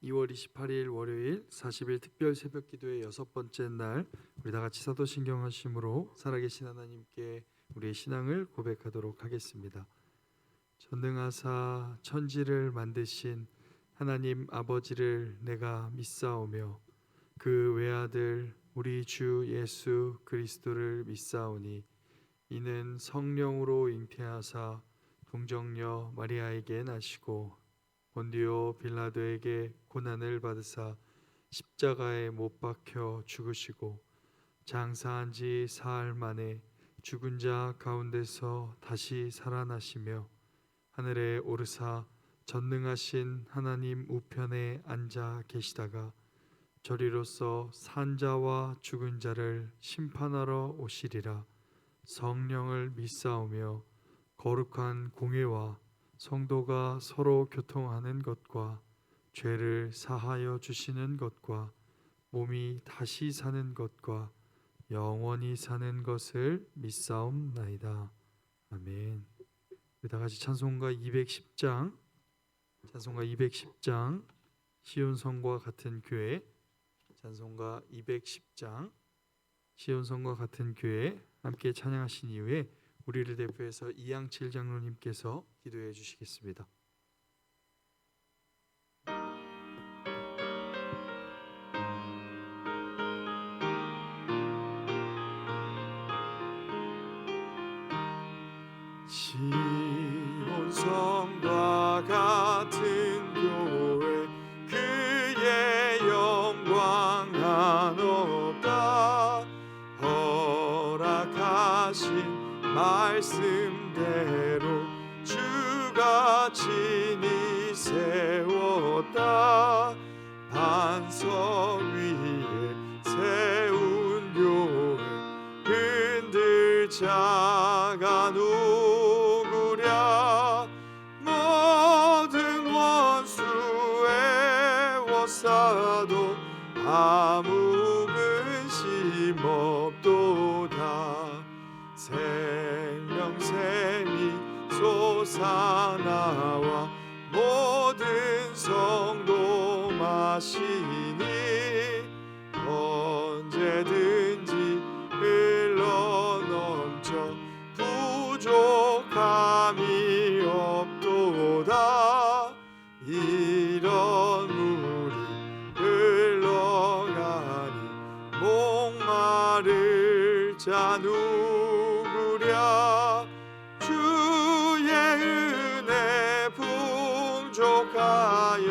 2월 28일 월요일 40일 특별 새벽 기도의 여섯 번째 날, 우리 다 같이 사도신경 하심으로 살아계신 하나님께 우리의 신앙을 고백하도록 하겠습니다. 전능하사 천지를 만드신 하나님 아버지를 내가 믿사오며 그 외아들 우리 주 예수 그리스도를 믿사오니 이는 성령으로 잉태하사 동정녀 마리아에게 나시고 본디오 빌라도에게 고난을 받으사 십자가에 못 박혀 죽으시고 장사한 지 사흘 만에 죽은 자 가운데서 다시 살아나시며 하늘에 오르사 전능하신 하나님 우편에 앉아 계시다가 저리로서 산 자와 죽은 자를 심판하러 오시리라. 성령을 믿사오며 거룩한 공회와 성도가 서로 교통하는 것과 죄를 사하여 주시는 것과 몸이 다시 사는 것과 영원히 사는 것을 믿사옵나이다. 아멘. 다 같이 찬송가 210장, 찬송가 210장, 시온성과 같은 교회, 찬송가 210장, 시온성과 같은 교회 함께 찬양하신 이후에 우리를 대표해서 이양칠 장로님께서 기도해 주시겠습니다. 시온성과 같은 교회 그의 영광 한없다. 허락하신 말씀대로 주가 친히 세웠다. 반석 위에 세운 교회 흔들 자가 누구랴. 모든 원수 애워싸도 아무 근심 없도다. 생명샘이 솟아나와 모든 성도 마시니 언제든지 흘러넘쳐 부족함이 없도다. 이런 물이 흘러가니 목마를 자 누구랴. 주의 은혜 풍족하여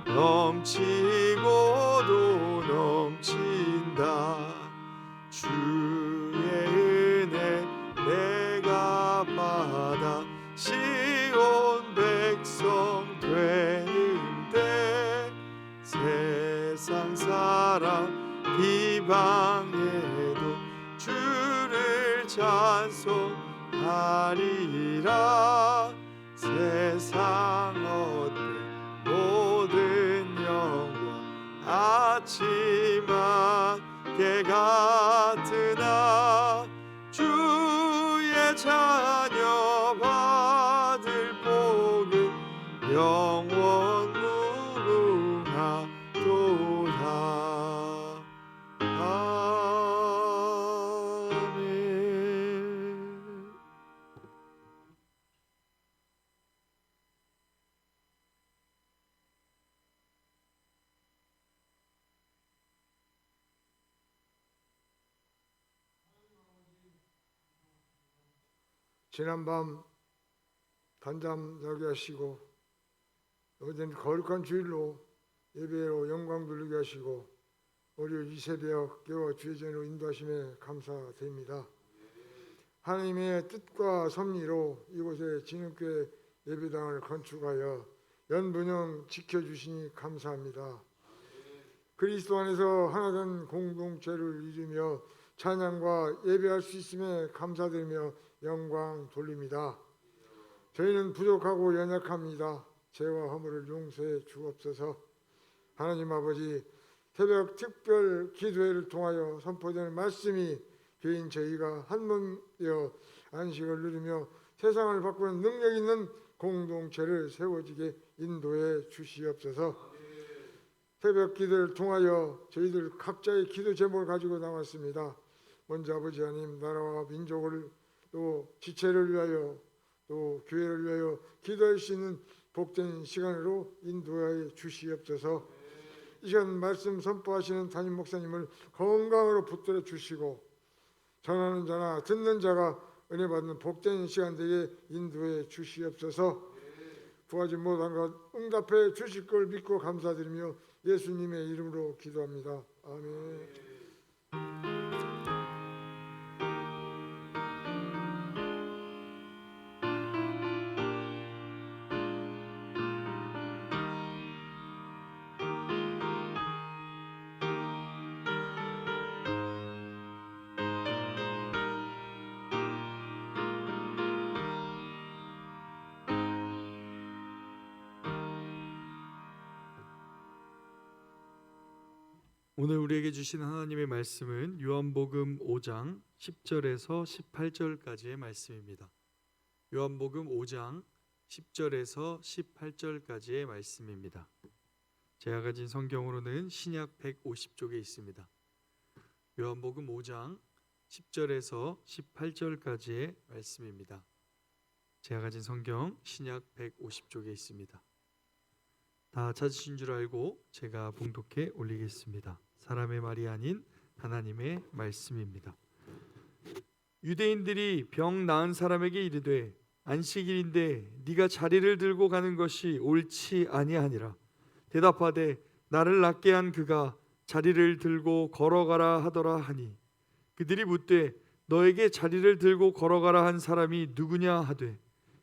넘치고도 넘친다. 주의 은혜 내가 받아 시온 백성 되는데 세상 사람 비방해도 주를 찬송하리라. 세상 어때 모든 영광 아침 안개 같으나 주의 자녀 받을 복은 영원 무궁하도다. 아멘. 지난밤 단잠 자게 하시고 어제는 거룩한 주일로 예배로 영광 돌리게 하시고 월요일 이 새벽 깨워 주의 전으로 인도하심에 감사드립니다. 하나님의 뜻과 섭리로 이곳에 진흥교회 예배당을 건축하여 연분영 지켜주시니 감사합니다. 그리스도 안에서 하나된 공동체를 이루며 찬양과 예배할 수 있음에 감사드리며 영광 돌립니다. 저희는 부족하고 연약합니다. 죄와 허물을 용서해 주옵소서. 하나님 아버지, 새벽 특별 기도회를 통하여 선포되는 말씀이 교인 저희가 한 몸 되어 안식을 누리며 세상을 바꾸는 능력 있는 공동체를 세워지게 인도해 주시옵소서. 새벽 기도를 통하여 저희들 각자의 기도 제목을 가지고 나왔습니다. 먼저 아버지 하나님, 나라와 민족을 또 지체를 위하여 또 교회를 위하여 기도할 수 있는 복된 시간으로 인도하여 주시옵소서. 이 시간 말씀 선포하시는 담임 목사님을 건강으로 붙들어 주시고 전하는 자나 듣는 자가 은혜 받는 복된 시간 되게 인도해 주시옵소서. 구하지 못한 것 응답해 주실 걸 믿고 감사드리며 예수님의 이름으로 기도합니다. 아멘. 오늘 우리에게 주신 하나님의 말씀은 요한복음 5장 10절에서 18절까지의 말씀입니다. 요한복음 5장 10절에서 18절까지의 말씀입니다. 제가 가진 성경으로는 신약 150쪽에 있습니다. 요한복음 5장 10절에서 18절까지의 말씀입니다. 제가 가진 성경 신약 150쪽에 있습니다. 다 찾으신 줄 알고 제가 봉독해 올리겠습니다. 사람의 말이 아닌 하나님의 말씀입니다. 유대인들이 병 나은 사람에게 이르되 안식일인데 네가 자리를 들고 가는 것이 옳지 아니하니라. 대답하되 나를 낫게 한 그가 자리를 들고 걸어가라 하더라 하니 그들이 묻되 너에게 자리를 들고 걸어가라 한 사람이 누구냐 하되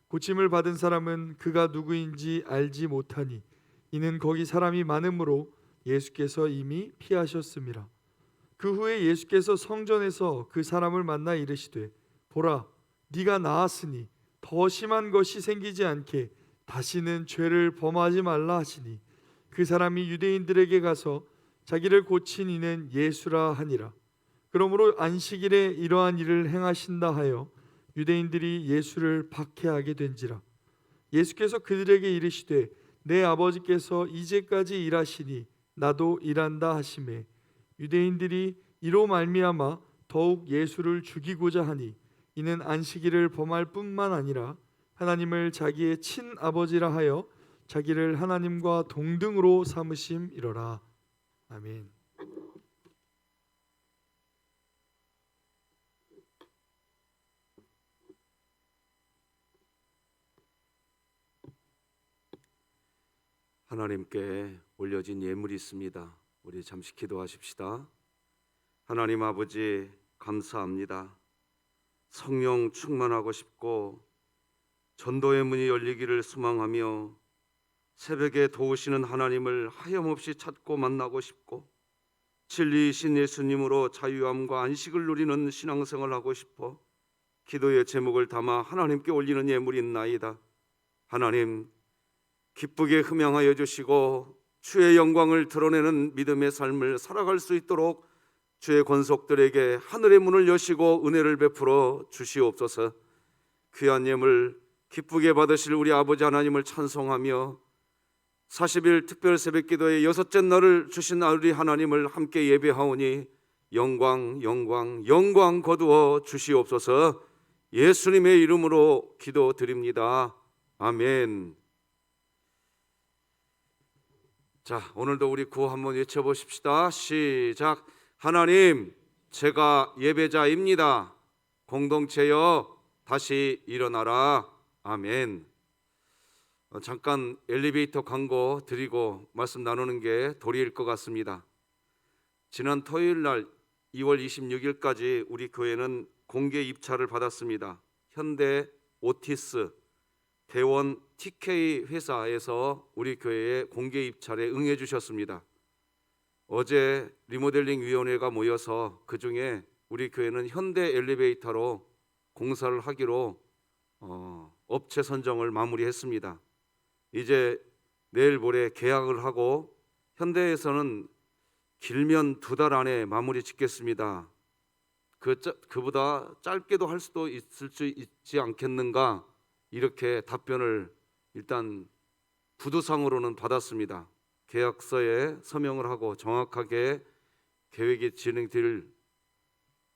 고침을 받은 사람은 그가 누구인지 알지 못하니 이는 거기 사람이 많으므로 예수께서 이미 피하셨음이라. 그 후에 예수께서 성전에서 그 사람을 만나 이르시되 보라 네가 나았으니 더 심한 것이 생기지 않게 다시는 죄를 범하지 말라 하시니 그 사람이 유대인들에게 가서 자기를 고친 이는 예수라 하니라. 그러므로 안식일에 이러한 일을 행하신다 하여 유대인들이 예수를 박해하게 된지라. 예수께서 그들에게 이르시되 내 아버지께서 이제까지 일하시니 나도 일한다 하시매 유대인들이 이로 말미암아 더욱 예수를 죽이고자 하니 이는 안식일을 범할 뿐만 아니라 하나님을 자기의 친아버지라 하여 자기를 하나님과 동등으로 삼으심이로라. 아멘. 하나님께 올려진 예물이 있습니다. 우리 잠시 기도하십시다. 하나님 아버지 감사합니다. 성령 충만하고 싶고 전도의 문이 열리기를 소망하며 새벽에 도우시는 하나님을 하염없이 찾고 만나고 싶고 진리이신 예수님으로 자유함과 안식을 누리는 신앙생활을 하고 싶어 기도의 제목을 담아 하나님께 올리는 예물이 있나이다. 하나님 기쁘게 흠양하여 주시고 주의 영광을 드러내는 믿음의 삶을 살아갈 수 있도록 주의 권속들에게 하늘의 문을 여시고 은혜를 베풀어 주시옵소서. 귀한 예물 기쁘게 받으실 우리 아버지 하나님을 찬송하며 40일 특별 새벽기도의 여섯째 날을 주신 우리 하나님을 함께 예배하오니 영광 영광 영광 거두어 주시옵소서. 예수님의 이름으로 기도드립니다. 아멘. 자, 오늘도 우리 구호 한번 외쳐보십시다. 시작. 하나님, 제가 예배자입니다. 공동체여 다시 일어나라. 아멘. 잠깐 엘리베이터 광고 드리고 말씀 나누는 게 도리일 것 같습니다. 지난 토요일 날 2월 26일까지 우리 교회는 공개 입찰을 받았습니다. 현대 오티스 대원 TK 회사에서 우리 교회에 공개 입찰에 응해 주셨습니다. 어제 리모델링 위원회가 모여서 그중에 우리 교회는 현대 엘리베이터로 공사를 하기로 업체 선정을 마무리했습니다. 이제 내일 모레 계약을 하고 현대에서는 길면 2달 안에 마무리 짓겠습니다. 그보다 짧게도 할 수도 있을 수 있지 않겠는가, 이렇게 답변을 일단 구두상으로는 받았습니다. 계약서에 서명을 하고 정확하게 계획이 진행될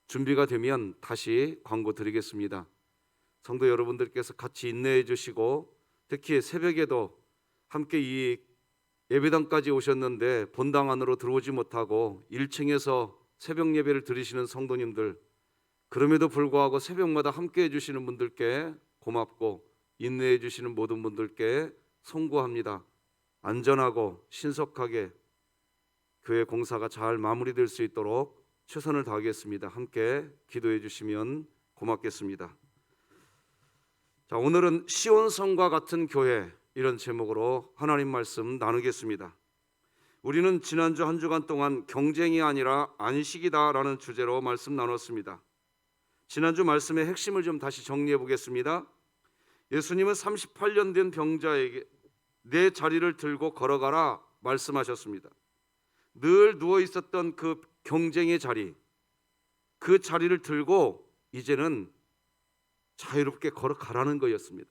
준비가 되면 다시 광고 드리겠습니다. 성도 여러분들께서 같이 인내해 주시고, 특히 새벽에도 함께 이 예배당까지 오셨는데 본당 안으로 들어오지 못하고 1층에서 새벽 예배를 드리시는 성도님들, 그럼에도 불구하고 새벽마다 함께 해주시는 분들께 고맙고, 인내해 주시는 모든 분들께 송구합니다. 안전하고 신속하게 교회 공사가 잘 마무리될 수 있도록 최선을 다하겠습니다. 함께 기도해 주시면 고맙겠습니다. 자, 오늘은 시온성과 같은 교회, 이런 제목으로 하나님 말씀 나누겠습니다. 우리는 지난주 한 주간 동안 경쟁이 아니라 안식이다라는 주제로 말씀 나눴습니다. 지난주 말씀의 핵심을 좀 다시 정리해 보겠습니다. 예수님은 38년 된 병자에게 내 자리를 들고 걸어가라 말씀하셨습니다. 늘 누워 있었던 그 경쟁의 자리, 그 자리를 들고 이제는 자유롭게 걸어가라는 거였습니다.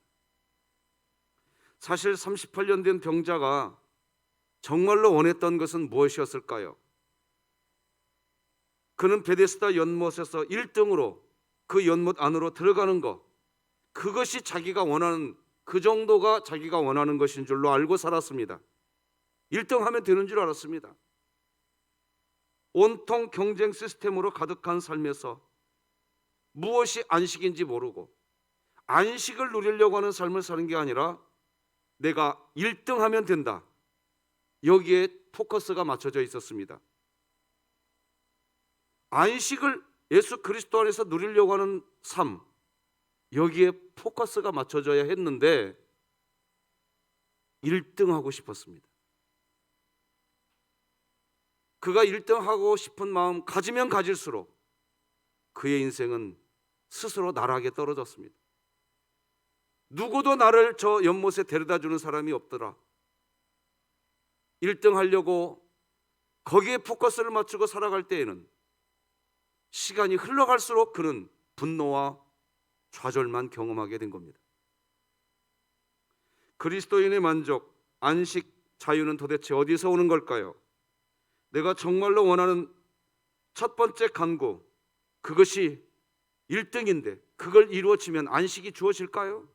사실 38년 된 병자가 정말로 원했던 것은 무엇이었을까요? 그는 베데스다 연못에서 1등으로 그 연못 안으로 들어가는 것, 그것이 자기가 원하는, 그 정도가 자기가 원하는 것인 줄로 알고 살았습니다. 1등 하면 되는 줄 알았습니다. 온통 경쟁 시스템으로 가득한 삶에서 무엇이 안식인지 모르고 안식을 누리려고 하는 삶을 사는 게 아니라 내가 1등 하면 된다, 여기에 포커스가 맞춰져 있었습니다. 안식을 예수 그리스도 안에서 누리려고 하는 삶, 여기에 포커스가 맞춰져야 했는데 1등 하고 싶었습니다. 그가 1등 하고 싶은 마음 가지면 가질수록 그의 인생은 스스로 나락에 떨어졌습니다. 누구도 나를 저 연못에 데려다 주는 사람이 없더라. 1등 하려고 거기에 포커스를 맞추고 살아갈 때에는 시간이 흘러갈수록 그는 분노와 좌절만 경험하게 된 겁니다. 그리스도인의 만족, 안식, 자유는 도대체 어디서 오는 걸까요? 내가 정말로 원하는 첫 번째 간구, 그것이 1등인데 그걸 이루어지면 안식이 주어질까요?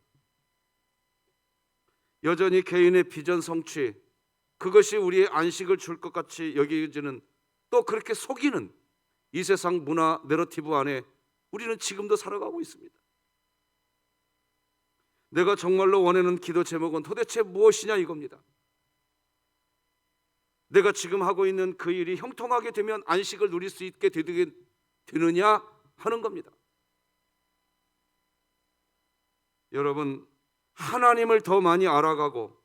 여전히 개인의 비전 성취, 그것이 우리의 안식을 줄 것 같이 여겨지는, 또 그렇게 속이는 이 세상 문화 내러티브 안에 우리는 지금도 살아가고 있습니다. 내가 정말로 원하는 기도 제목은 도대체 무엇이냐 이겁니다. 내가 지금 하고 있는 그 일이 형통하게 되면 안식을 누릴 수 있게 되느냐 하는 겁니다. 여러분, 하나님을 더 많이 알아가고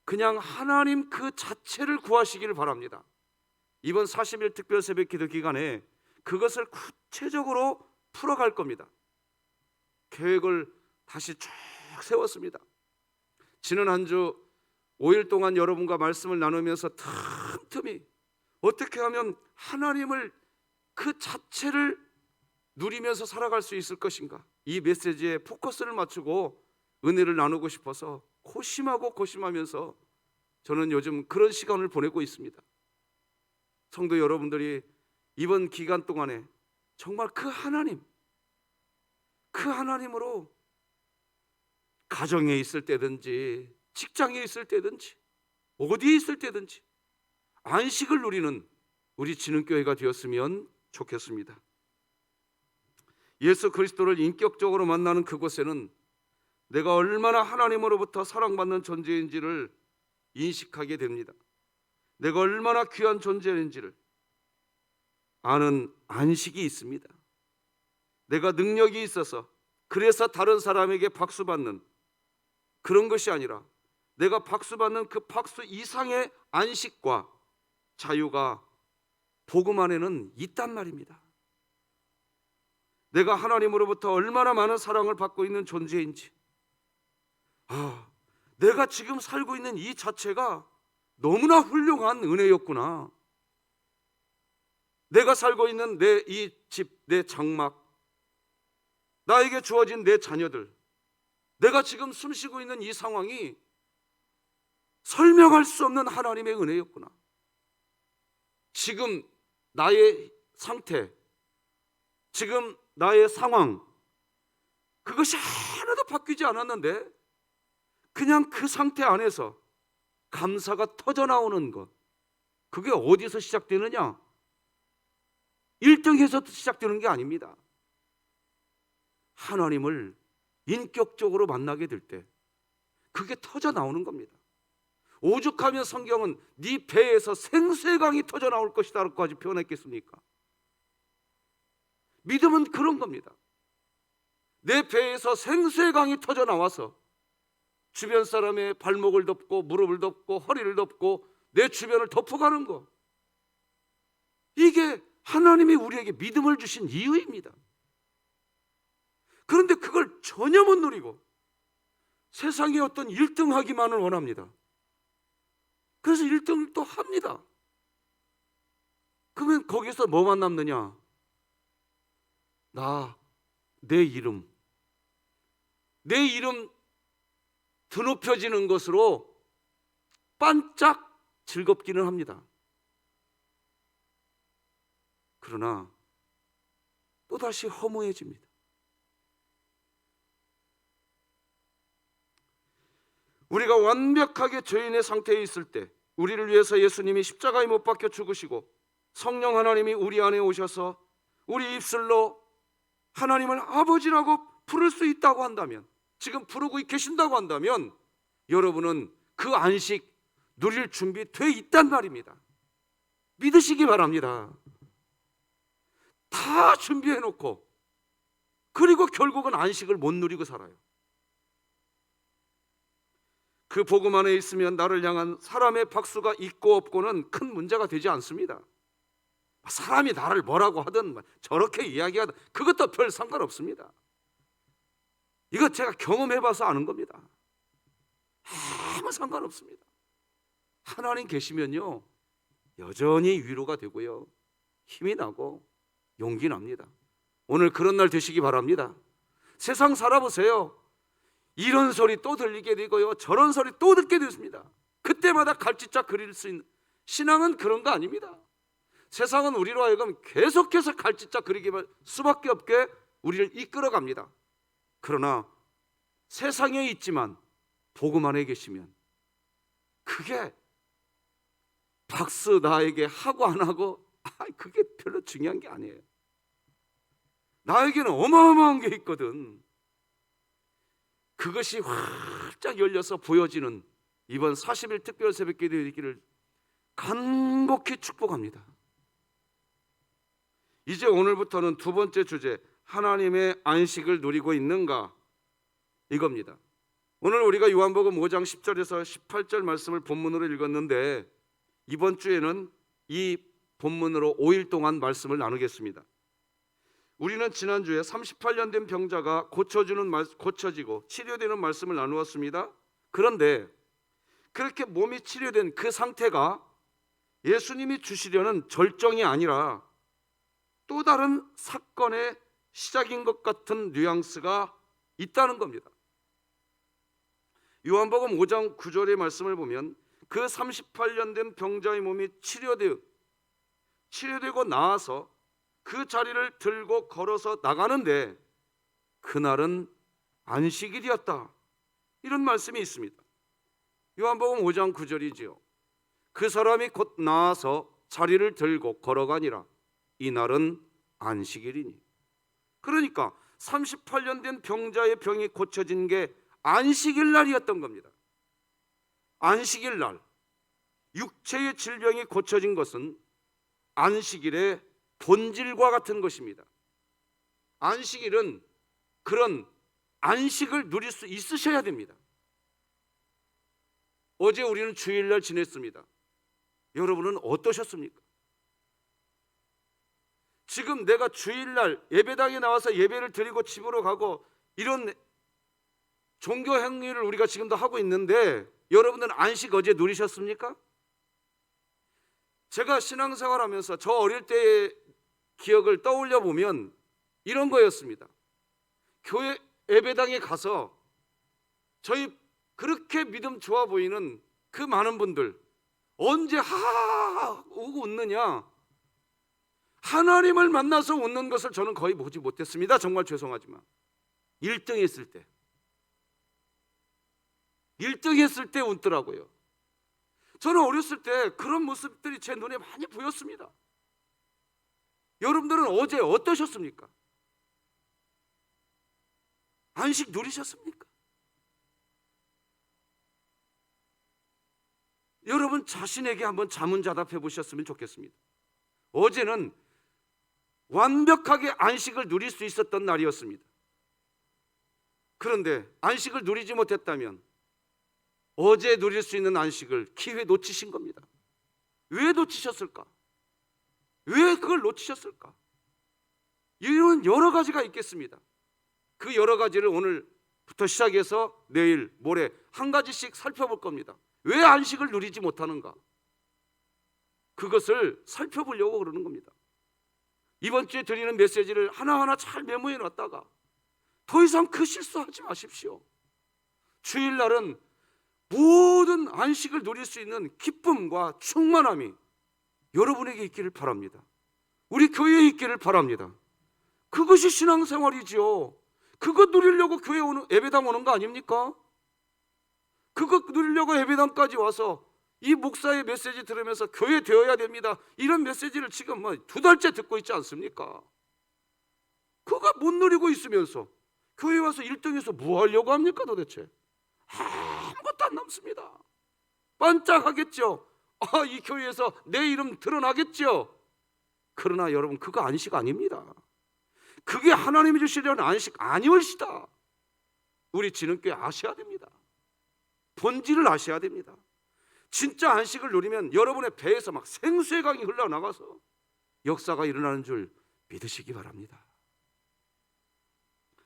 그냥 하나님 그 자체를 구하시기를 바랍니다. 이번 40일 특별 새벽 기도 기간에 그것을 구체적으로 풀어갈 겁니다. 계획을 다시 쭉 세웠습니다. 지난 한 주 5일 동안 여러분과 말씀을 나누면서 틈틈이 어떻게 하면 하나님을 그 자체를 누리면서 살아갈 수 있을 것인가, 이 메시지에 포커스를 맞추고 은혜를 나누고 싶어서 고심하면서 저는 요즘 그런 시간을 보내고 있습니다. 성도 여러분들이 이번 기간 동안에 정말 그 하나님으로 가정에 있을 때든지 직장에 있을 때든지 어디에 있을 때든지 안식을 누리는 우리 진흥교회가 되었으면 좋겠습니다. 예수 그리스도를 인격적으로 만나는 그곳에는 내가 얼마나 하나님으로부터 사랑받는 존재인지를 인식하게 됩니다. 내가 얼마나 귀한 존재인지를 아는 안식이 있습니다. 내가 능력이 있어서 그래서 다른 사람에게 박수받는 그런 것이 아니라 내가 박수받는 그 박수 이상의 안식과 자유가 복음 안에는 있단 말입니다. 내가 하나님으로부터 얼마나 많은 사랑을 받고 있는 존재인지, 내가 지금 살고 있는 이 자체가 너무나 훌륭한 은혜였구나. 내가 살고 있는 내 이 집, 내 장막, 나에게 주어진 내 자녀들, 내가 지금 숨쉬고 있는 이 상황이 설명할 수 없는 하나님의 은혜였구나. 지금 나의 상태, 지금 나의 상황, 그것이 하나도 바뀌지 않았는데 그냥 그 상태 안에서 감사가 터져나오는 것, 그게 어디서 시작되느냐? 1등에서 시작되는 게 아닙니다. 하나님을 인격적으로 만나게 될 때 그게 터져나오는 겁니다. 오죽하면 성경은 네 배에서 생수의 강이 터져나올 것이다 라고까지 표현했겠습니까? 믿음은 그런 겁니다. 내 배에서 생수의 강이 터져나와서 주변 사람의 발목을 덮고 무릎을 덮고 허리를 덮고 내 주변을 덮어가는 거, 이게 하나님이 우리에게 믿음을 주신 이유입니다. 그런데 그걸 전혀 못 누리고 세상의 어떤 1등 하기만을 원합니다. 그래서 1등을 또 합니다. 그러면 거기서 뭐만 남느냐? 내 이름 드높여지는 것으로 반짝 즐겁기는 합니다. 그러나 또다시 허무해집니다. 우리가 완벽하게 죄인의 상태에 있을 때 우리를 위해서 예수님이 십자가에 못 박혀 죽으시고 성령 하나님이 우리 안에 오셔서 우리 입술로 하나님을 아버지라고 부를 수 있다고 한다면, 지금 부르고 계신다고 한다면 여러분은 그 안식 누릴 준비돼 있단 말입니다. 믿으시기 바랍니다. 다 준비해놓고 그리고 결국은 안식을 못 누리고 살아요. 그 복음 안에 있으면 나를 향한 사람의 박수가 있고 없고는 큰 문제가 되지 않습니다. 사람이 나를 뭐라고 하든 저렇게 이야기하든 그것도 별 상관없습니다. 이거 제가 경험해봐서 아는 겁니다. 아무 상관없습니다. 하나님 계시면요 여전히 위로가 되고요 힘이 나고 용기 납니다. 오늘 그런 날 되시기 바랍니다. 세상 살아보세요. 이런 소리 또 들리게 되고요 저런 소리 또 듣게 되습니다. 그때마다 갈짓자 그릴 수 있는 신앙은 그런 거 아닙니다. 세상은 우리로 하여금 계속해서 갈짓자 그리게 수밖에 없게 우리를 이끌어갑니다. 그러나 세상에 있지만 복음 안에 계시면 그게 박수 나에게 하고 안 하고 그게 별로 중요한 게 아니에요. 나에게는 어마어마한 게 있거든. 그것이 활짝 열려서 보여지는 이번 40일 특별 새벽기도 되기를 간곡히 축복합니다. 이제 오늘부터는 두 번째 주제, 하나님의 안식을 누리고 있는가, 이겁니다. 오늘 우리가 요한복음 5장 10절에서 18절 말씀을 본문으로 읽었는데 이번 주에는 이 본문으로 5일 동안 말씀을 나누겠습니다. 우리는 지난주에 38년 된 병자가 고쳐지고 치료되는 말씀을 나누었습니다. 그런데 그렇게 몸이 치료된 그 상태가 예수님이 주시려는 절정이 아니라 또 다른 사건의 시작인 것 같은 뉘앙스가 있다는 겁니다. 요한복음 5장 9절의 말씀을 보면 그 38년 된 병자의 몸이 치료되고 나와서 그 자리를 들고 걸어서 나가는데 그날은 안식일이었다, 이런 말씀이 있습니다. 요한복음 5장 9절이지요. 그 사람이 곧 나와서 자리를 들고 걸어가니라. 이날은 안식일이니. 그러니까 38년 된 병자의 병이 고쳐진 게 안식일 날이었던 겁니다. 안식일 날 육체의 질병이 고쳐진 것은 안식일의 본질과 같은 것입니다. 안식일은 그런 안식을 누릴 수 있으셔야 됩니다. 어제 우리는 주일날 지냈습니다. 여러분은 어떠셨습니까? 지금 내가 주일날 예배당에 나와서 예배를 드리고 집으로 가고 이런 종교 행위를 우리가 지금도 하고 있는데 여러분들은 안식 어제 누리셨습니까? 제가 신앙생활하면서 저 어릴 때의 기억을 떠올려 보면 이런 거였습니다. 교회 예배당에 가서 저희 그렇게 믿음 좋아 보이는 그 많은 분들 언제 하하하 오고 웃느냐? 하나님을 만나서 웃는 것을 저는 거의 보지 못했습니다. 정말 죄송하지만 1등 했을 때 1등 했을 때 웃더라고요. 저는 어렸을 때 그런 모습들이 제 눈에 많이 보였습니다. 여러분들은 어제 어떠셨습니까? 안식 누리셨습니까? 여러분 자신에게 한번 자문자답해 보셨으면 좋겠습니다. 어제는 완벽하게 안식을 누릴 수 있었던 날이었습니다. 그런데 안식을 누리지 못했다면 어제 누릴 수 있는 안식을 기회 놓치신 겁니다. 왜 놓치셨을까? 왜 그걸 놓치셨을까? 이유는 여러 가지가 있겠습니다. 그 여러 가지를 오늘부터 시작해서 내일, 모레 한 가지씩 살펴볼 겁니다. 왜 안식을 누리지 못하는가? 그것을 살펴보려고 그러는 겁니다. 이번 주에 드리는 메시지를 하나하나 잘 메모해 놨다가 더 이상 그 실수하지 마십시오. 주일날은 모든 안식을 누릴 수 있는 기쁨과 충만함이 여러분에게 있기를 바랍니다. 우리 교회에 있기를 바랍니다. 그것이 신앙생활이지요. 그거 누리려고 교회 예배당 오는 거 아닙니까? 그거 누리려고 예배당까지 와서 이 목사의 메시지 들으면서 교회 되어야 됩니다, 이런 메시지를 지금 2달째 듣고 있지 않습니까? 그거 못 누리고 있으면서 교회 와서 1등해서 뭐 하려고 합니까 도대체? 아무것도 안 남습니다. 반짝하겠죠. 이 교회에서 내 이름 드러나겠죠. 그러나 여러분 그거 안식 아닙니다. 그게 하나님이 주시려는 안식 아니올시다. 우리 진흥교회 아셔야 됩니다. 본질을 아셔야 됩니다. 진짜 안식을 누리면 여러분의 배에서 막 생수의 강이 흘러나가서 역사가 일어나는 줄 믿으시기 바랍니다.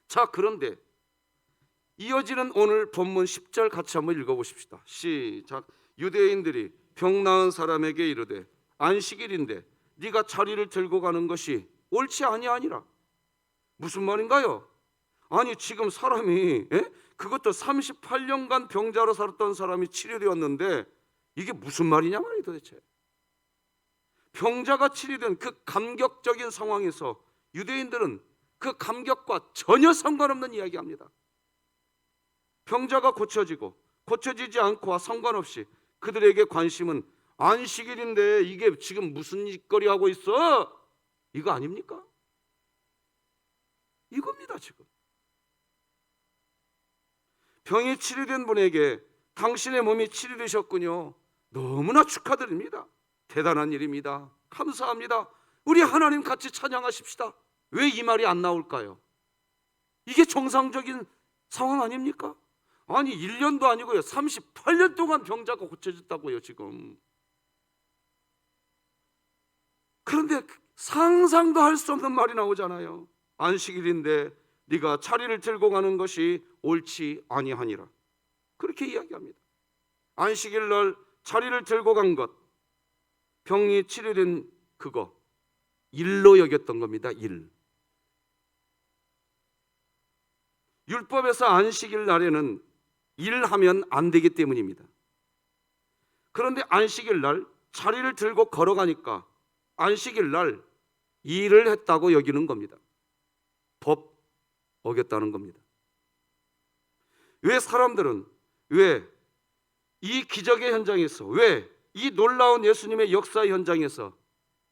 자, 그런데 이어지는 오늘 본문 10절 같이 한번 읽어보십시다. 시작. 유대인들이 병 나은 사람에게 이르되 안식일인데 네가 자리를 들고 가는 것이 옳지 아니하니라. 무슨 말인가요? 아니 지금 사람이 그것도 38년간 병자로 살았던 사람이 치료되었는데 이게 무슨 말이냐 말이에요 도대체. 병자가 치료된 그 감격적인 상황에서 유대인들은 그 감격과 전혀 상관없는 이야기합니다. 병자가 고쳐지고 고쳐지지 않고와 상관없이 그들에게 관심은 안식일인데 이게 지금 무슨 짓거리 하고 있어? 이거 아닙니까? 이겁니다. 지금 병이 치료된 분에게 당신의 몸이 치료되셨군요, 너무나 축하드립니다. 대단한 일입니다. 감사합니다. 우리 하나님 같이 찬양하십시다. 왜 이 말이 안 나올까요? 이게 정상적인 상황 아닙니까? 아니 1년도 아니고요 38년 동안 병자가 고쳐졌다고요 지금. 그런데 상상도 할 수 없는 말이 나오잖아요. 안식일인데 네가 자리를 들고 가는 것이 옳지 아니하니라. 그렇게 이야기합니다. 안식일 날 자리를 들고 간 것, 병이 치료된 그거 일로 여겼던 겁니다. 일. 율법에서 안식일 날에는 일하면 안 되기 때문입니다. 그런데 안식일 날 자리를 들고 걸어가니까 안식일 날 일을 했다고 여기는 겁니다. 법 어겼다는 겁니다. 왜 사람들은 왜 이 기적의 현장에서, 왜 이 놀라운 예수님의 역사 현장에서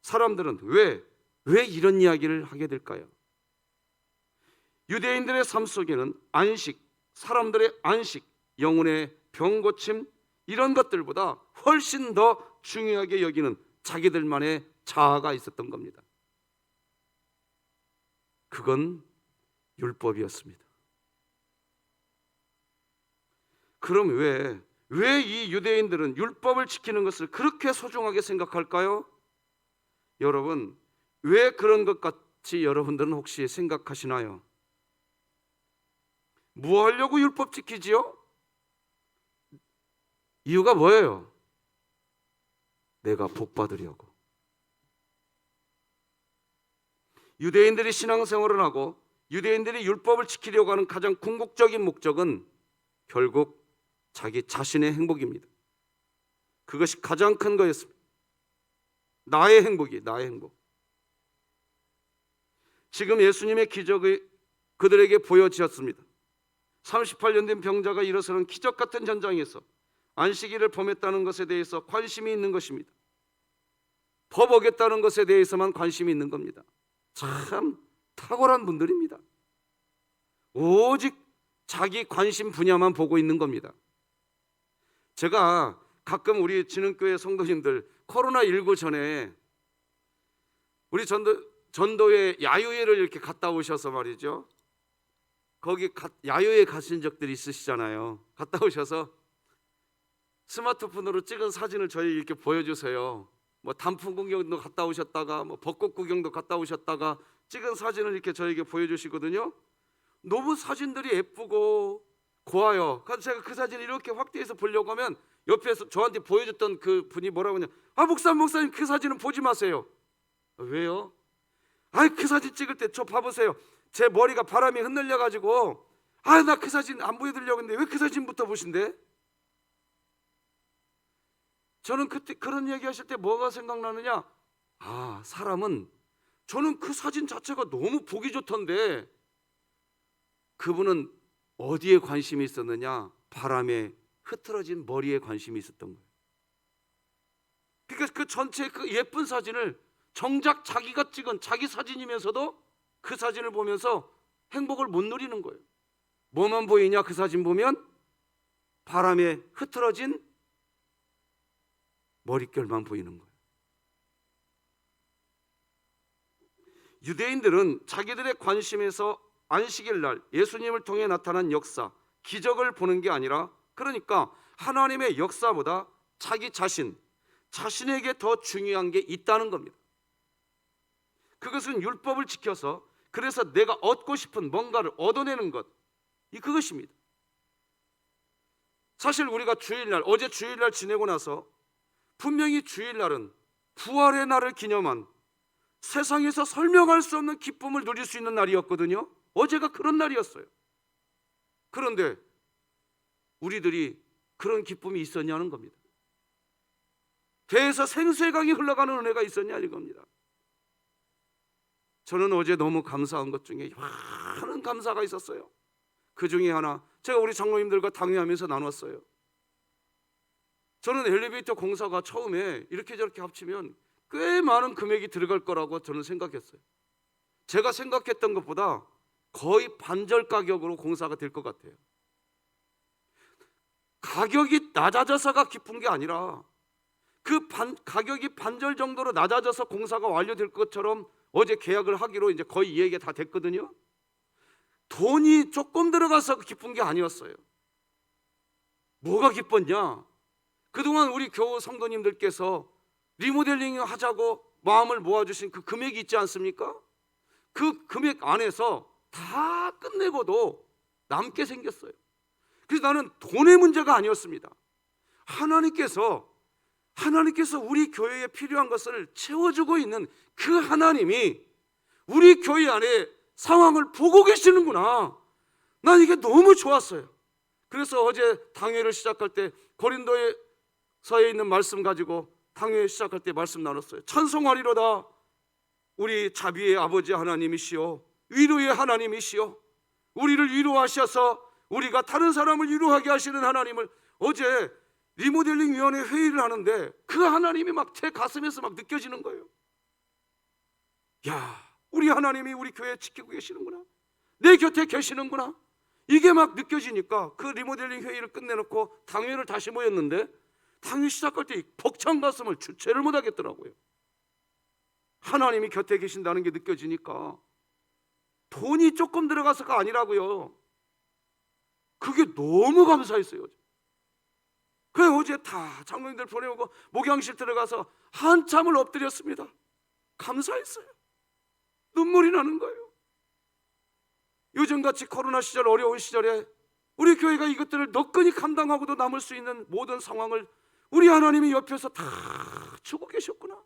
사람들은 왜 이런 이야기를 하게 될까요? 유대인들의 삶 속에는 안식, 사람들의 안식, 영혼의 병고침 이런 것들보다 훨씬 더 중요하게 여기는 자기들만의 자아가 있었던 겁니다. 그건 율법이었습니다. 그럼 왜 이 유대인들은 율법을 지키는 것을 그렇게 소중하게 생각할까요? 여러분, 왜 그런 것 같이 여러분들은 혹시 생각하시나요? 뭐 하려고 율법 지키지요? 이유가 뭐예요? 내가 복 받으려고. 유대인들이 신앙생활을 하고 유대인들이 율법을 지키려고 하는 가장 궁극적인 목적은 결국 자기 자신의 행복입니다. 그것이 가장 큰 거였습니다. 나의 행복이, 나의 행복. 지금 예수님의 기적이 그들에게 보여지었습니다. 38년 된 병자가 일어서는 기적 같은 현장에서 안식일을 범했다는 것에 대해서 관심이 있는 것입니다. 법 어겼다는 것에 대해서만 관심이 있는 겁니다. 참 탁월한 분들입니다. 오직 자기 관심 분야만 보고 있는 겁니다. 제가 가끔 우리 진흥교회 성도님들 코로나19 전에 우리 전도회 야유회를 이렇게 갔다 오셔서 말이죠. 거기 야유회 가신 적들이 있으시잖아요. 갔다 오셔서 스마트폰으로 찍은 사진을 저희 이렇게 보여주세요. 뭐 단풍 구경도 갔다 오셨다가 뭐 벚꽃 구경도 갔다 오셨다가 찍은 사진을 이렇게 저에게 보여주시거든요. 너무 사진들이 예쁘고 고와요. 그래서 제가 그 사진을 이렇게 확대해서 보려고 하면 옆에서 저한테 보여줬던 그 분이 뭐라고 하냐, 목사님 그 사진은 보지 마세요. 왜요? 그 사진 찍을 때 저 봐보세요. 제 머리가 바람에 흔들려 가지고 나 그 사진 안 보여드리려고 했는데 왜 그 사진부터 보신대? 저는 그때 그런 얘기 하실 때 뭐가 생각나느냐, 사람은, 저는 그 사진 자체가 너무 보기 좋던데 그분은 어디에 관심이 있었느냐? 바람에 흐트러진 머리에 관심이 있었던 거예요. 그러니까 그 전체 그 예쁜 사진을 정작 자기가 찍은 자기 사진이면서도 그 사진을 보면서 행복을 못 누리는 거예요. 뭐만 보이냐? 그 사진 보면 바람에 흐트러진 머릿결만 보이는 거예요. 유대인들은 자기들의 관심에서 안식일 날 예수님을 통해 나타난 역사, 기적을 보는 게 아니라, 그러니까 하나님의 역사보다 자기 자신에게 더 중요한 게 있다는 겁니다. 그것은 율법을 지켜서, 그래서 내가 얻고 싶은 뭔가를 얻어내는 것, 그것입니다. 사실 우리가 주일날, 어제 주일날 지내고 나서 분명히 주일날은 부활의 날을 기념한 세상에서 설명할 수 없는 기쁨을 누릴 수 있는 날이었거든요. 어제가 그런 날이었어요. 그런데 우리들이 그런 기쁨이 있었냐는 겁니다. 배에서 생수의 강이 흘러가는 은혜가 있었냐 이겁니다. 저는 어제 너무 감사한 것 중에 많은 감사가 있었어요. 그 중에 하나, 제가 우리 장로님들과 당회하면서 나눴어요. 저는 엘리베이터 공사가 처음에 이렇게 저렇게 합치면 꽤 많은 금액이 들어갈 거라고 저는 생각했어요. 제가 생각했던 것보다 거의 반절 가격으로 공사가 될 것 같아요. 가격이 낮아져서가 기쁜 게 아니라 가격이 반절 정도로 낮아져서 공사가 완료될 것처럼 어제 계약을 하기로 이제 거의 이 얘기가 다 됐거든요. 돈이 조금 들어가서 기쁜 게 아니었어요. 뭐가 기뻤냐? 그동안 우리 교우 성도님들께서 리모델링 하자고 마음을 모아주신 그 금액이 있지 않습니까? 그 금액 안에서 다 끝내고도 남게 생겼어요. 그래서 나는 돈의 문제가 아니었습니다. 하나님께서 우리 교회에 필요한 것을 채워주고 있는 그 하나님이 우리 교회 안에 상황을 보고 계시는구나. 난 이게 너무 좋았어요. 그래서 어제 당회를 시작할 때 고린도서에 있는 말씀 가지고 당회 시작할 때 말씀 나눴어요. 찬송하리로다 우리 자비의 아버지 하나님이시오, 위로의 하나님이시오, 우리를 위로하셔서 우리가 다른 사람을 위로하게 하시는 하나님을, 어제 리모델링 위원회 회의를 하는데 그 하나님이 막 제 가슴에서 막 느껴지는 거예요. 야, 우리 하나님이 우리 교회 지키고 계시는구나, 내 곁에 계시는구나, 이게 막 느껴지니까 그 리모델링 회의를 끝내놓고 당회를 다시 모였는데 당회 시작할 때 벅찬 가슴을 주체를 못하겠더라고요. 하나님이 곁에 계신다는 게 느껴지니까 돈이 조금 들어가서가 아니라고요. 그게 너무 감사했어요. 그래서 어제 다 장로님들 보내오고 목양실 들어가서 한참을 엎드렸습니다. 감사했어요. 눈물이 나는 거예요. 요즘같이 코로나 시절, 어려운 시절에 우리 교회가 이것들을 너끈히 감당하고도 남을 수 있는 모든 상황을 우리 하나님이 옆에서 다 주고 계셨구나.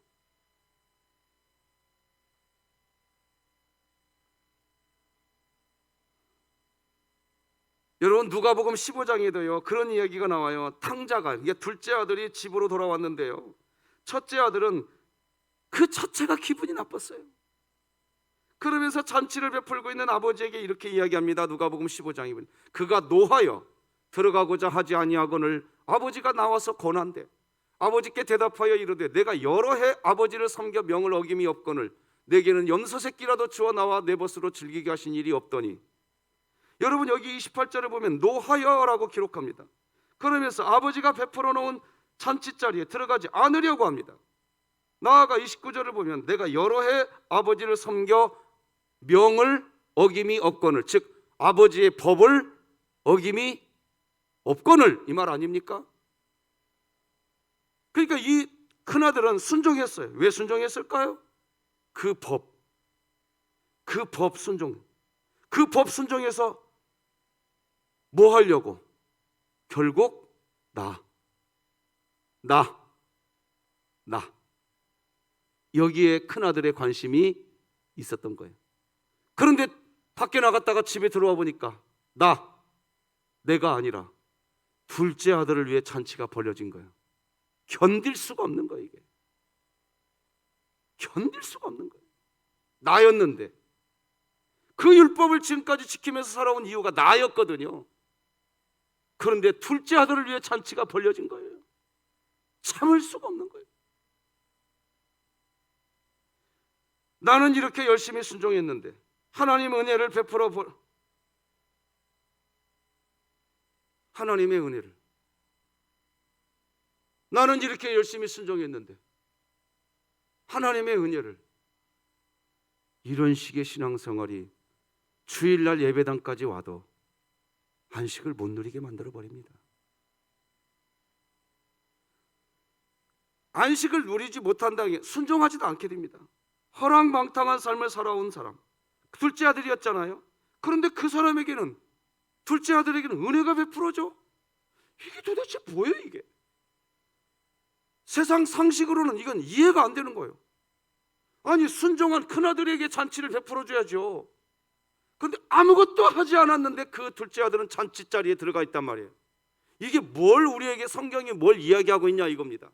여러분 누가복음 15장에도요 그런 이야기가 나와요. 탕자가, 이게 둘째 아들이 집으로 돌아왔는데요, 첫째 아들은 그 자체가 기분이 나빴어요. 그러면서 잔치를 베풀고 있는 아버지에게 이렇게 이야기합니다. 누가복음 15장에 보면 그가 노하여 들어가고자 하지 아니하거늘 아버지가 나와서 권한대. 아버지께 대답하여 이르되 내가 여러 해 아버지를 섬겨 명을 어김이 없거늘 내게는 염소 새끼라도 주어 나와 내 벗으로 즐기게 하신 일이 없더니. 여러분 여기 28절에 보면 노하여라고 기록합니다. 그러면서 아버지가 베풀어 놓은 잔치자리에 들어가지 않으려고 합니다. 나아가 29절을 보면 내가 여러 해 아버지를 섬겨 명을 어김이 없거늘, 즉 아버지의 법을 어김이 없거늘, 이 말 아닙니까? 그러니까 이 큰아들은 순종했어요. 왜 순종했을까요? 그 법 순종. 그 법 순종해서 뭐 하려고? 결국 나 여기에 큰아들의 관심이 있었던 거예요. 그런데 밖에 나갔다가 집에 들어와 보니까 내가 아니라 둘째 아들을 위해 잔치가 벌어진 거예요. 견딜 수가 없는 거예요. 이게 견딜 수가 없는 거예요. 나였는데, 그 율법을 지금까지 지키면서 살아온 이유가 나였거든요. 그런데 둘째 아들을 위해 잔치가 벌어진 거예요. 참을 수가 없는 거예요. 나는 이렇게 열심히 순종했는데 하나님의 은혜를 베풀어 하나님의 은혜를, 나는 이렇게 열심히 순종했는데 하나님의 은혜를, 이런 식의 신앙생활이 주일날 예배당까지 와도 안식을 못 누리게 만들어 버립니다. 안식을 누리지 못한다면 순종하지도 않게 됩니다. 허랑방탕한 삶을 살아온 사람, 둘째 아들이었잖아요. 그런데 그 사람에게는, 둘째 아들에게는 은혜가 베풀어져. 이게 도대체 뭐예요 이게? 세상 상식으로는 이건 이해가 안 되는 거예요. 아니 순종한 큰아들에게 잔치를 베풀어줘야죠. 그런데 아무것도 하지 않았는데 그 둘째 아들은 잔치 자리에 들어가 있단 말이에요. 이게 뭘, 우리에게 성경이 뭘 이야기하고 있냐 이겁니다.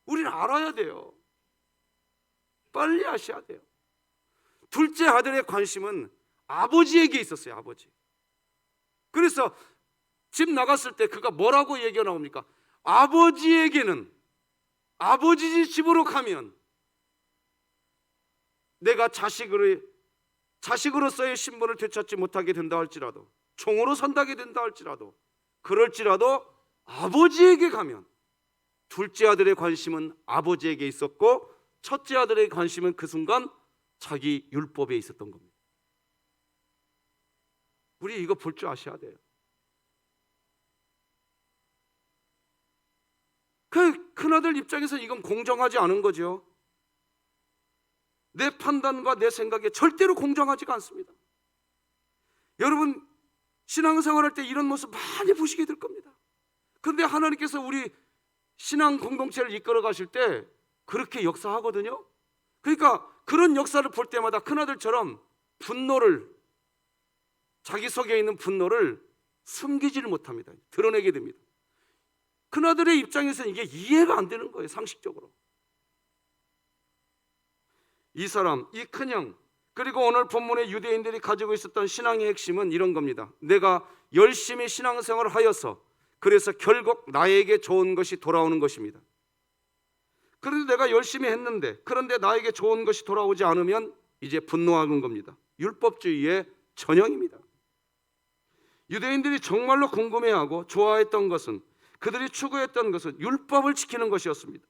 우리는 알아야 돼요. 빨리 아셔야 돼요. 둘째 아들의 관심은 아버지에게 있었어요. 아버지. 그래서 집 나갔을 때 그가 뭐라고 얘기가 나옵니까? 아버지에게는, 아버지 집으로 가면 내가 자식으로서의 신분을 되찾지 못하게 된다 할지라도, 종으로 선다게 된다 할지라도, 그럴지라도 아버지에게 가면, 둘째 아들의 관심은 아버지에게 있었고 첫째 아들의 관심은 그 순간 자기 율법에 있었던 겁니다. 우리 이거 볼 줄 아셔야 돼요. 그 큰아들 입장에서 이건 공정하지 않은 거죠. 내 판단과 내 생각에 절대로 공정하지가 않습니다. 여러분 신앙생활할 때 이런 모습 많이 보시게 될 겁니다. 그런데 하나님께서 우리 신앙 공동체를 이끌어 가실 때 그렇게 역사하거든요. 그러니까 그런 역사를 볼 때마다 큰아들처럼 분노를, 자기 속에 있는 분노를 숨기지를 못합니다. 드러내게 됩니다. 큰아들의 입장에서는 이게 이해가 안 되는 거예요. 상식적으로. 이 사람, 이 큰형, 그리고 오늘 본문의 유대인들이 가지고 있었던 신앙의 핵심은 이런 겁니다. 내가 열심히 신앙생활을 하여서 그래서 결국 나에게 좋은 것이 돌아오는 것입니다. 그런데 내가 열심히 했는데, 그런데 나에게 좋은 것이 돌아오지 않으면 이제 분노하는 겁니다. 율법주의의 전형입니다. 유대인들이 정말로 궁금해하고 좋아했던 것은, 그들이 추구했던 것은 율법을 지키는 것이었습니다.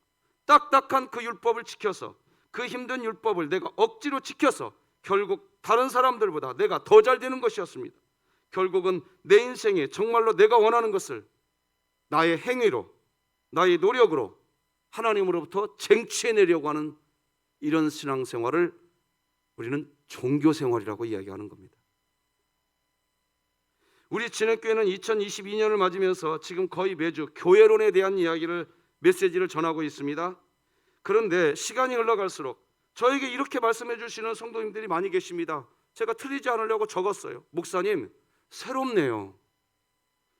딱딱한 그 율법을 지켜서, 그 힘든 율법을 내가 억지로 지켜서 결국 다른 사람들보다 내가 더 잘 되는 것이었습니다. 결국은 내 인생에 정말로 내가 원하는 것을 나의 행위로, 나의 노력으로 하나님으로부터 쟁취해내려고 하는 이런 신앙생활을 우리는 종교생활이라고 이야기하는 겁니다. 우리 진행교회는 2022년을 맞으면서 지금 거의 매주 교회론에 대한 이야기를, 메시지를 전하고 있습니다. 그런데 시간이 흘러갈수록 저에게 이렇게 말씀해 주시는 성도님들이 많이 계십니다. 제가 틀리지 않으려고 적었어요. 목사님, 새롭네요.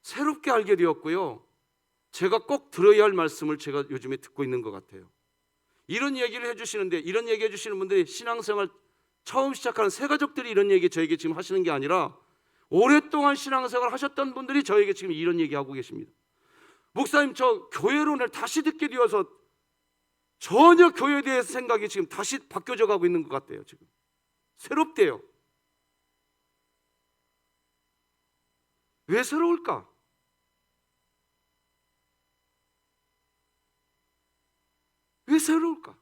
새롭게 알게 되었고요. 제가 꼭 들어야 할 말씀을 제가 요즘에 듣고 있는 것 같아요. 이런 얘기를 해주시는데, 이런 얘기 해주시는 분들이 신앙생활 처음 시작하는 새 가족들이 이런 얘기 저에게 지금 하시는 게 아니라 오랫동안 신앙생활 하셨던 분들이 저에게 지금 이런 얘기하고 계십니다. 목사님, 저 교회론을 다시 듣게 되어서 전혀 교회에 대해서 생각이 지금 다시 바뀌어져 가고 있는 것 같아요. 지금 새롭대요. 왜 새로울까? 왜 새로울까?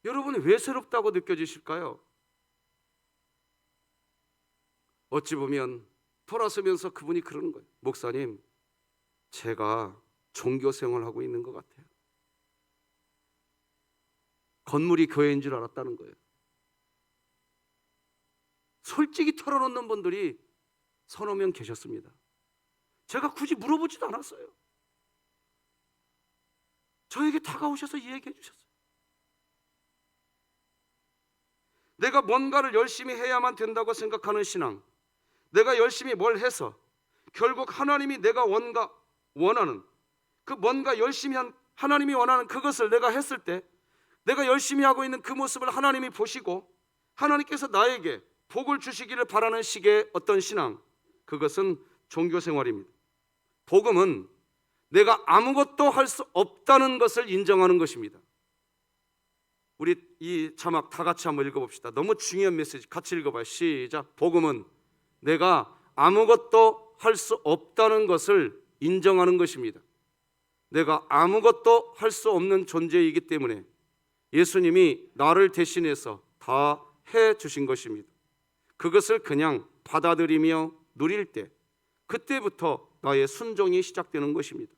여러분이 왜 새롭다고 느껴지실까요? 어찌 보면 돌아서면서 그분이 그러는 거예요. 목사님, 제가 종교 생활하고 있는 것 같아요. 건물이 교회인 줄 알았다는 거예요. 솔직히 털어놓는 분들이 서너 명 계셨습니다. 제가 굳이 물어보지도 않았어요. 저에게 다가오셔서 이 얘기해 주셨어요. 내가 뭔가를 열심히 해야만 된다고 생각하는 신앙, 내가 열심히 뭘 해서 결국 하나님이 내가 원하는 그 뭔가 열심히 한 하나님이 원하는 그것을 내가 했을 때 내가 열심히 하고 있는 그 모습을 하나님이 보시고 하나님께서 나에게 복을 주시기를 바라는 식의 어떤 신앙, 그것은 종교생활입니다. 복음은 내가 아무것도 할 수 없다는 것을 인정하는 것입니다. 우리 이 자막 다 같이 한번 읽어봅시다. 너무 중요한 메시지. 같이 읽어봐요. 시작. 복음은 내가 아무것도 할 수 없다는 것을 인정하는 것입니다. 내가 아무것도 할 수 없는 존재이기 때문에 예수님이 나를 대신해서 다 해주신 것입니다. 그것을 그냥 받아들이며 누릴 때 그때부터 나의 순종이 시작되는 것입니다.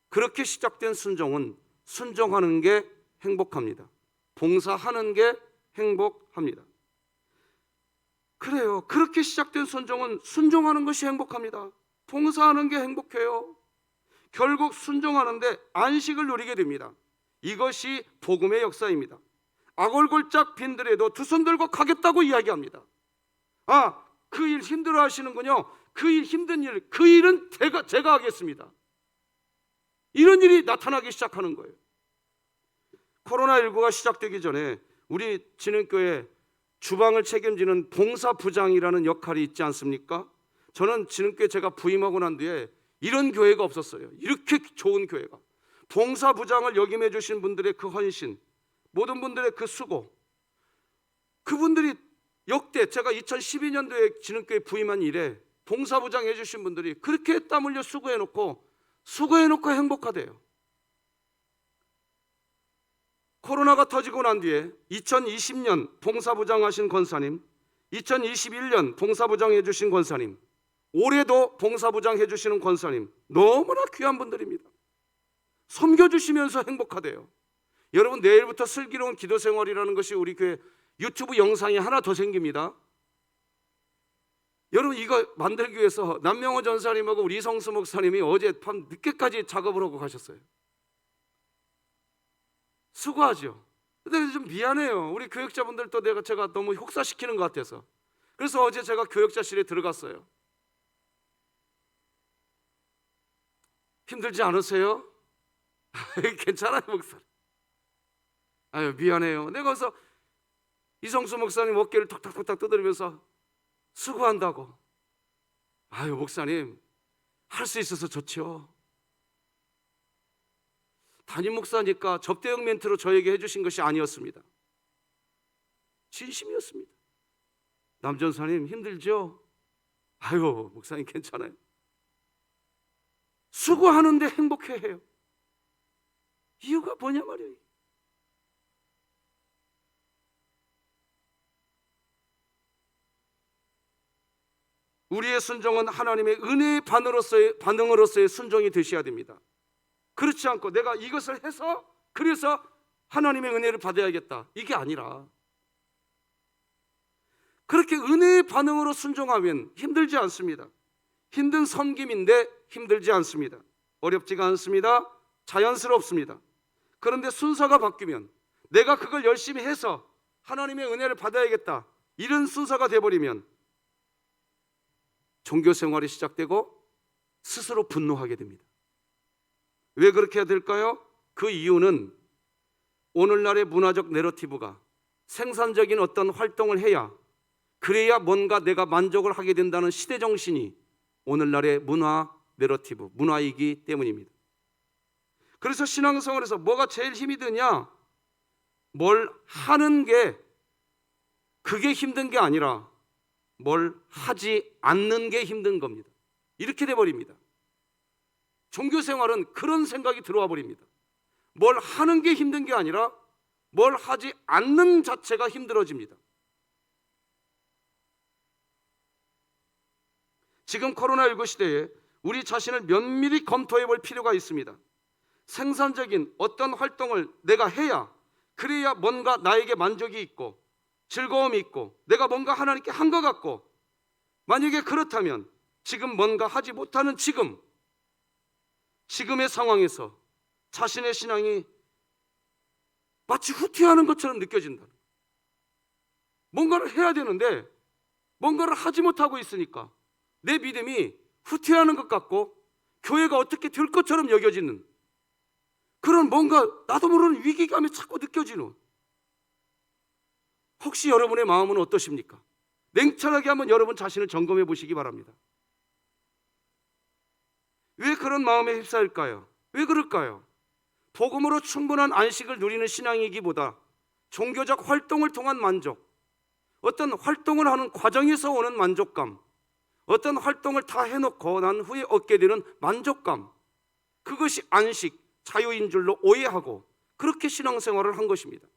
그렇게 시작된 순종은 순종하는 게 행복합니다. 봉사하는 게 행복합니다. 그래요. 그렇게 시작된 순종은 순종하는 것이 행복합니다. 봉사하는 게 행복해요. 결국 순종하는데 안식을 누리게 됩니다. 이것이 복음의 역사입니다. 아골골짝 빈들에도 두 손 들고 가겠다고 이야기합니다. 아, 그 일 힘들어 하시는군요. 그 일 힘든 일, 그 일은 제가 하겠습니다. 이런 일이 나타나기 시작하는 거예요. 코로나19가 시작되기 전에 우리 진흥교회 주방을 책임지는 봉사부장이라는 역할이 있지 않습니까? 저는 진흥교회 제가 부임하고 난 뒤에 이런 교회가 없었어요. 이렇게 좋은 교회가. 봉사부장을 역임해 주신 분들의 그 헌신, 모든 분들의 그 수고, 그분들이 역대 제가 2012년도에 진흥교회 부임한 이래 봉사부장 해주신 분들이 그렇게 땀 흘려 수고해놓고 행복하대요. 코로나가 터지고 난 뒤에 2020년 봉사부장 하신 권사님, 2021년 봉사부장 해주신 권사님, 올해도 봉사부장 해주시는 권사님, 너무나 귀한 분들입니다. 섬겨주시면서 행복하대요. 여러분, 내일부터 슬기로운 기도생활이라는 것이 우리 교회 유튜브 영상이 하나 더 생깁니다. 여러분, 이거 만들기 위해서 남명호 전사님하고 우리 이성수 목사님이 어제 밤 늦게까지 작업을 하고 가셨어요. 수고하죠. 근데 좀 미안해요. 우리 교역자분들도 제가 너무 혹사시키는 것 같아서. 그래서 어제 제가 교역자실에 들어갔어요. 힘들지 않으세요? 괜찮아요, 목사님. 아유, 미안해요. 내가 거기서 이성수 목사님 어깨를 톡탁톡탁 두드리면서 수고한다고. 아유, 목사님, 할 수 있어서 좋죠. 담임 목사니까 접대용 멘트로 저에게 해주신 것이 아니었습니다. 진심이었습니다. 남전사님 힘들죠? 아유, 목사님 괜찮아요. 수고하는데 행복해해요. 이유가 뭐냐 말이에요. 우리의 순종은 하나님의 은혜의 반응으로서의 순종이 되셔야 됩니다. 그렇지 않고 내가 이것을 해서 그래서 하나님의 은혜를 받아야겠다, 이게 아니라 그렇게 은혜의 반응으로 순종하면 힘들지 않습니다. 힘든 섬김인데 힘들지 않습니다. 어렵지가 않습니다. 자연스럽습니다. 그런데 순서가 바뀌면 내가 그걸 열심히 해서 하나님의 은혜를 받아야겠다, 이런 순서가 돼버리면 종교 생활이 시작되고 스스로 분노하게 됩니다. 왜 그렇게 해야 될까요? 그 이유는 오늘날의 문화적 내러티브가 생산적인 어떤 활동을 해야, 그래야 뭔가 내가 만족을 하게 된다는 시대 정신이 오늘날의 문화 내러티브, 문화이기 때문입니다. 그래서 신앙생활에서 뭐가 제일 힘이 드냐? 뭘 하는 게, 그게 힘든 게 아니라 뭘 하지 않는 게 힘든 겁니다. 이렇게 돼버립니다. 종교생활은 그런 생각이 들어와 버립니다. 뭘 하는 게 힘든 게 아니라 뭘 하지 않는 자체가 힘들어집니다. 지금 코로나19 시대에 우리 자신을 면밀히 검토해 볼 필요가 있습니다. 생산적인 어떤 활동을 내가 해야, 그래야 뭔가 나에게 만족이 있고 즐거움이 있고 내가 뭔가 하나님께 한 것 같고, 만약에 그렇다면 지금 뭔가 하지 못하는 지금의 상황에서 자신의 신앙이 마치 후퇴하는 것처럼 느껴진다. 뭔가를 해야 되는데 뭔가를 하지 못하고 있으니까 내 믿음이 후퇴하는 것 같고 교회가 어떻게 될 것처럼 여겨지는 그런, 뭔가 나도 모르는 위기감이 자꾸 느껴지는, 혹시 여러분의 마음은 어떠십니까? 냉철하게 한번 여러분 자신을 점검해 보시기 바랍니다. 왜 그런 마음에 휩싸일까요? 왜 그럴까요? 복음으로 충분한 안식을 누리는 신앙이기보다 종교적 활동을 통한 만족, 어떤 활동을 하는 과정에서 오는 만족감, 어떤 활동을 다 해놓고 난 후에 얻게 되는 만족감, 그것이 안식, 자유인 줄로 오해하고 그렇게 신앙생활을 한 것입니다.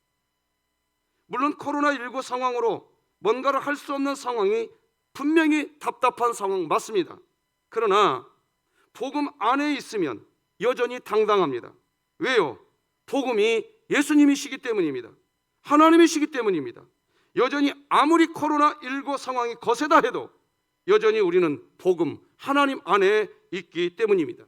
물론 코로나19 상황으로 뭔가를 할 수 없는 상황이 분명히 답답한 상황 맞습니다. 그러나 복음 안에 있으면 여전히 당당합니다. 왜요? 복음이 예수님이시기 때문입니다. 하나님이시기 때문입니다. 여전히 아무리 코로나19 상황이 거세다 해도 여전히 우리는 복음, 하나님 안에 있기 때문입니다.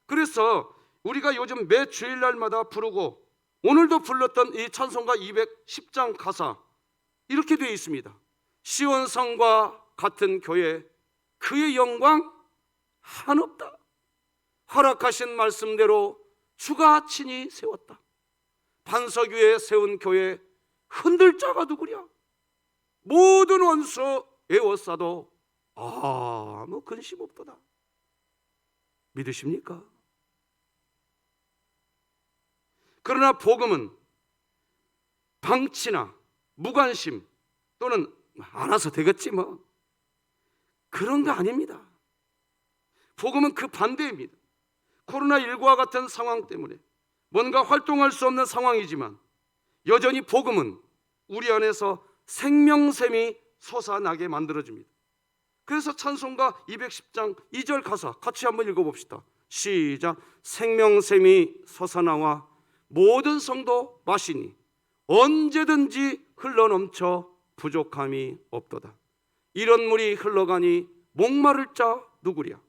그래서 우리가 요즘 매 주일날마다 부르고 오늘도 불렀던 이 찬송가 210장 가사, 이렇게 되어 있습니다. 시온성과 같은 교회, 그의 영광 한없다. 허락하신 말씀대로 주가 친히 세웠다. 반석 위에 세운 교회, 흔들 자가 누구랴. 모든 원수 에워싸도 아무 근심 없도다. 믿으십니까? 그러나 복음은 방치나 무관심 또는 알아서 되겠지 뭐, 그런 거 아닙니다. 복음은 그 반대입니다. 코로나19와 같은 상황 때문에 뭔가 활동할 수 없는 상황이지만 여전히 복음은 우리 안에서 생명샘이 솟아나게 만들어줍니다. 그래서 찬송가 210장 2절 가사 같이 한번 읽어봅시다. 시작. 생명샘이 솟아나와 모든 성도 마시니 언제든지 흘러넘쳐 부족함이 없도다. 이런 물이 흘러가니 목마를 자 누구랴.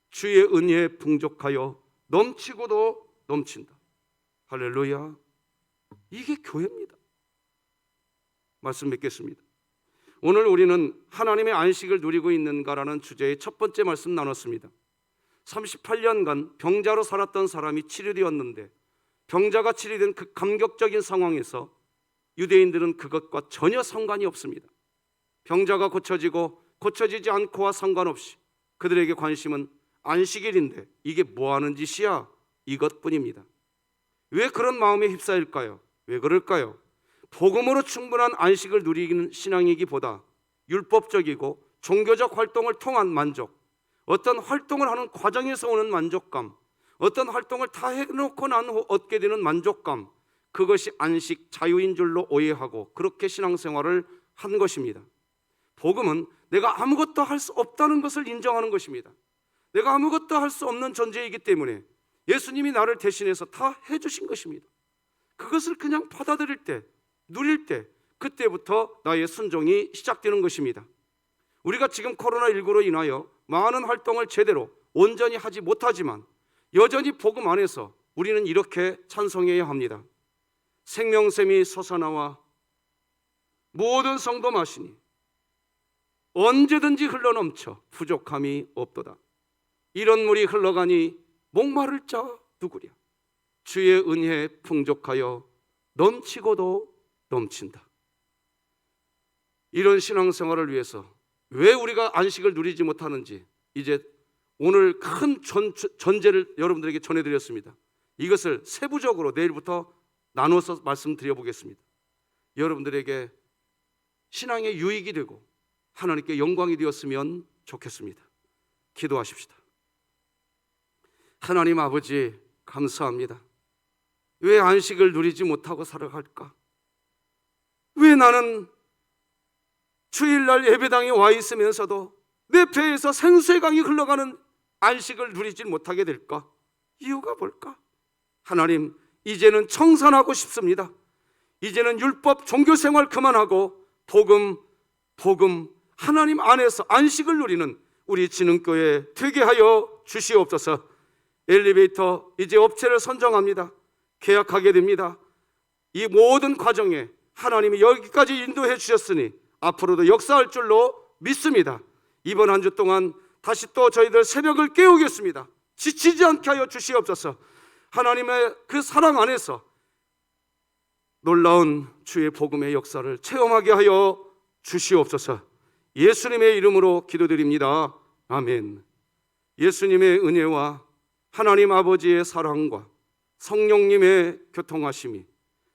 주의 은혜에 풍족하여 넘치고도 넘친다. 할렐루야. 이게 교회입니다. 말씀 맺겠습니다. 오늘 우리는 하나님의 안식을 누리고 있는가라는 주제의 첫 번째 말씀 나눴습니다. 38년간 병자로 살았던 사람이 치료되었는데 병자가 치료된 그 감격적인 상황에서 유대인들은 그것과 전혀 상관이 없습니다. 병자가 고쳐지고 고쳐지지 않고와 상관없이 그들에게 관심은 안식일인데 이게 뭐 하는 짓이야? 이것뿐입니다. 왜 그런 마음에 휩싸일까요? 왜 그럴까요? 복음으로 충분한 안식을 누리기는 신앙이기보다 율법적이고 종교적 활동을 통한 만족, 어떤 활동을 하는 과정에서 오는 만족감, 어떤 활동을 다 해놓고 난 후 얻게 되는 만족감, 그것이 안식, 자유인 줄로 오해하고 그렇게 신앙생활을 한 것입니다. 복음은 내가 아무것도 할 수 없다는 것을 인정하는 것입니다. 내가 아무것도 할 수 없는 존재이기 때문에 예수님이 나를 대신해서 다 해주신 것입니다. 그것을 그냥 받아들일 때, 누릴 때, 그때부터 나의 순종이 시작되는 것입니다. 우리가 지금 코로나19로 인하여 많은 활동을 제대로 온전히 하지 못하지만 여전히 복음 안에서 우리는 이렇게 찬송해야 합니다. 생명샘이 솟아나와 모든 성도 마시니 언제든지 흘러넘쳐 부족함이 없도다. 이런 물이 흘러가니 목마를 자 누구랴. 주의 은혜에 풍족하여 넘치고도 넘친다. 이런 신앙생활을 위해서 왜 우리가 안식을 누리지 못하는지 이제 오늘 큰 전제를 여러분들에게 전해드렸습니다. 이것을 세부적으로 내일부터 나눠서 말씀드려 보겠습니다. 여러분들에게 신앙의 유익이 되고 하나님께 영광이 되었으면 좋겠습니다. 기도하십시다. 하나님 아버지, 감사합니다. 왜 안식을 누리지 못하고 살아갈까? 왜 나는 주일날 예배당에 와 있으면서도 내 배에서 생수의 강이 흘러가는 안식을 누리지 못하게 될까? 이유가 뭘까? 하나님, 이제는 청산하고 싶습니다. 이제는 율법 종교생활 그만하고 복음 하나님 안에서 안식을 누리는 우리 진흥교회 되게 하여 주시옵소서. 엘리베이터 이제 업체를 선정합니다. 계약하게 됩니다. 이 모든 과정에 하나님이 여기까지 인도해 주셨으니 앞으로도 역사할 줄로 믿습니다. 이번 한 주 동안 다시 또 저희들 새벽을 깨우겠습니다. 지치지 않게 하여 주시옵소서. 하나님의 그 사랑 안에서 놀라운 주의 복음의 역사를 체험하게 하여 주시옵소서. 예수님의 이름으로 기도드립니다. 아멘. 예수님의 은혜와 하나님 아버지의 사랑과 성령님의 교통하심이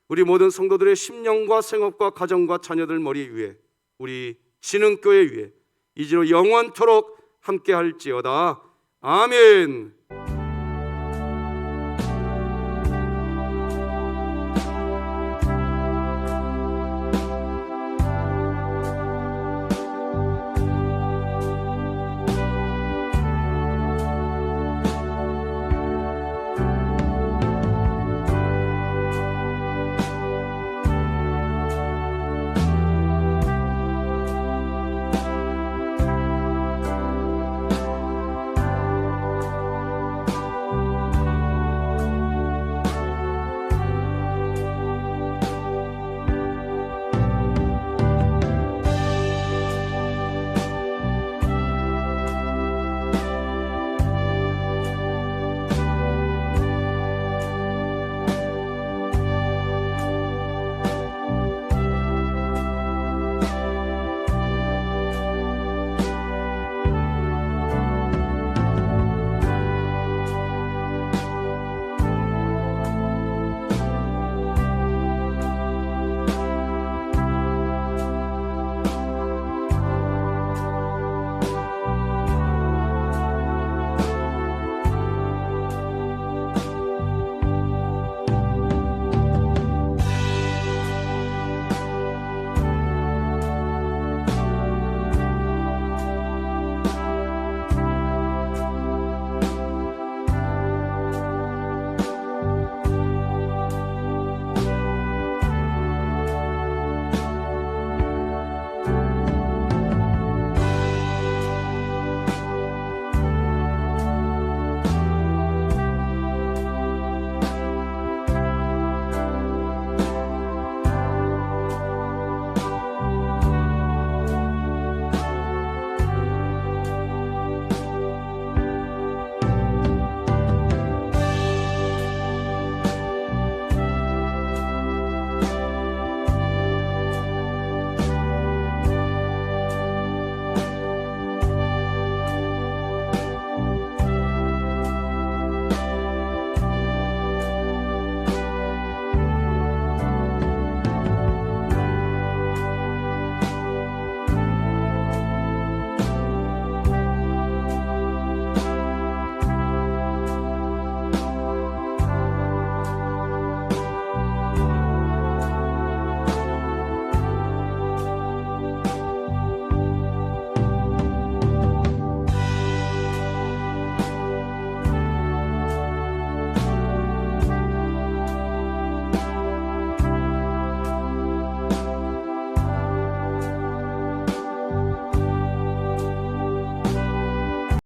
우리 모든 성도들의 심령과 생업과 가정과 자녀들 머리 위에, 우리 진흥교회 위에 이제로 영원토록 함께할지어다. 아멘.